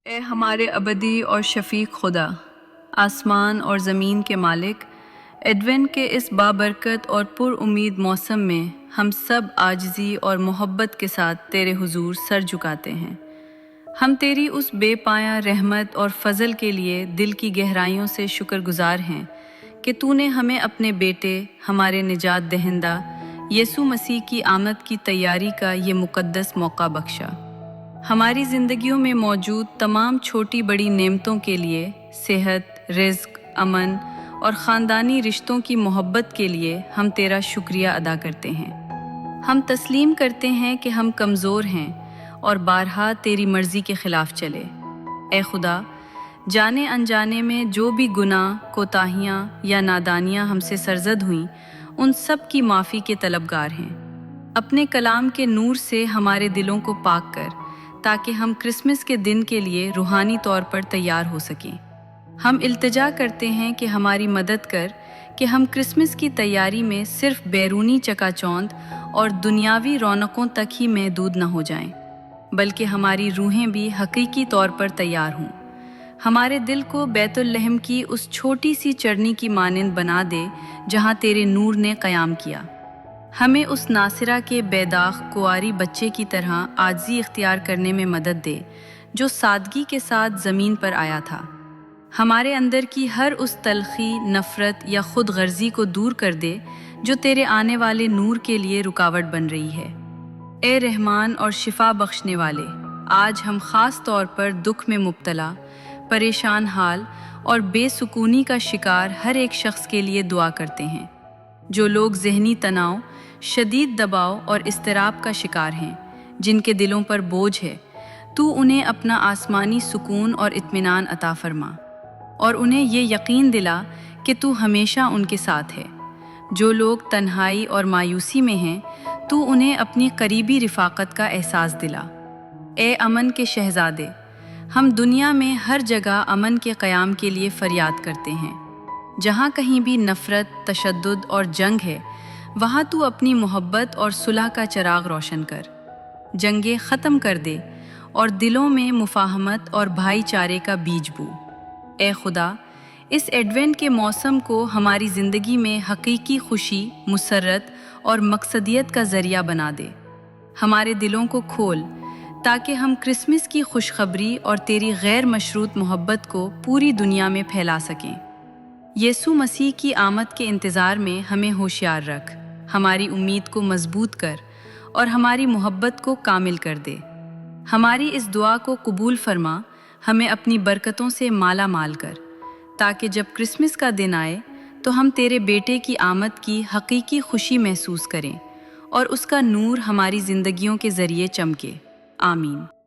اے ہمارے ابدی اور شفیق خدا، آسمان اور زمین کے مالک، ایڈوینٹ کے اس بابرکت اور پر امید موسم میں ہم سب عاجزی اور محبت کے ساتھ تیرے حضور سر جھکاتے ہیں۔ ہم تیری اس بے پایہ رحمت اور فضل کے لیے دل کی گہرائیوں سے شکر گزار ہیں کہ تو نے ہمیں اپنے بیٹے، ہمارے نجات دہندہ یسوع مسیح کی آمد کی تیاری کا یہ مقدس موقع بخشا۔ ہماری زندگیوں میں موجود تمام چھوٹی بڑی نعمتوں کے لیے، صحت، رزق، امن اور خاندانی رشتوں کی محبت کے لیے ہم تیرا شکریہ ادا کرتے ہیں۔ ہم تسلیم کرتے ہیں کہ ہم کمزور ہیں اور بارہا تیری مرضی کے خلاف چلے۔ اے خدا، جانے انجانے میں جو بھی گناہ، کوتاہیاں یا نادانیاں ہم سے سرزد ہوئیں، ان سب کی معافی کے طلبگار ہیں۔ اپنے کلام کے نور سے ہمارے دلوں کو پاک کر تاکہ ہم کرسمس کے دن کے لیے روحانی طور پر تیار ہو سکیں۔ ہم التجا کرتے ہیں کہ ہماری مدد کر کہ ہم کرسمس کی تیاری میں صرف بیرونی چکا چوند اور دنیاوی رونقوں تک ہی محدود نہ ہو جائیں، بلکہ ہماری روحیں بھی حقیقی طور پر تیار ہوں۔ ہمارے دل کو بیت الحم کی اس چھوٹی سی چرنی کی مانند بنا دے جہاں تیرے نور نے قیام کیا۔ ہمیں اس ناصرہ کے بے داغ کنواری بچے کی طرح عاجزی اختیار کرنے میں مدد دے جو سادگی کے ساتھ زمین پر آیا تھا۔ ہمارے اندر کی ہر اس تلخی، نفرت یا خود غرضی کو دور کر دے جو تیرے آنے والے نور کے لیے رکاوٹ بن رہی ہے۔ اے رحمان اور شفا بخشنے والے، آج ہم خاص طور پر دکھ میں مبتلا، پریشان حال اور بے سکونی کا شکار ہر ایک شخص کے لیے دعا کرتے ہیں۔ جو لوگ ذہنی تناؤ، شدید دباؤ اور اضطراب کا شکار ہیں، جن کے دلوں پر بوجھ ہے، تو انہیں اپنا آسمانی سکون اور اطمینان عطا فرما، اور انہیں یہ یقین دلا کہ تو ہمیشہ ان کے ساتھ ہے۔ جو لوگ تنہائی اور مایوسی میں ہیں، تو انہیں اپنی قریبی رفاقت کا احساس دلا۔ اے امن کے شہزادے، ہم دنیا میں ہر جگہ امن کے قیام کے لیے فریاد کرتے ہیں۔ جہاں کہیں بھی نفرت، تشدد اور جنگ ہے، وہاں تو اپنی محبت اور صلح کا چراغ روشن کر، جنگیں ختم کر دے اور دلوں میں مفاہمت اور بھائی چارے کا بیج بو۔ اے خدا، اس ایڈوینٹ کے موسم کو ہماری زندگی میں حقیقی خوشی، مسرت اور مقصدیت کا ذریعہ بنا دے۔ ہمارے دلوں کو کھول تاکہ ہم کرسمس کی خوشخبری اور تیری غیر مشروط محبت کو پوری دنیا میں پھیلا سکیں۔ یسوع مسیح کی آمد کے انتظار میں ہمیں ہوشیار رکھ، ہماری امید کو مضبوط کر اور ہماری محبت کو کامل کر دے۔ ہماری اس دعا کو قبول فرما، ہمیں اپنی برکتوں سے مالا مال کر، تاکہ جب کرسمس کا دن آئے تو ہم تیرے بیٹے کی آمد کی حقیقی خوشی محسوس کریں اور اس کا نور ہماری زندگیوں کے ذریعے چمکے۔ آمین۔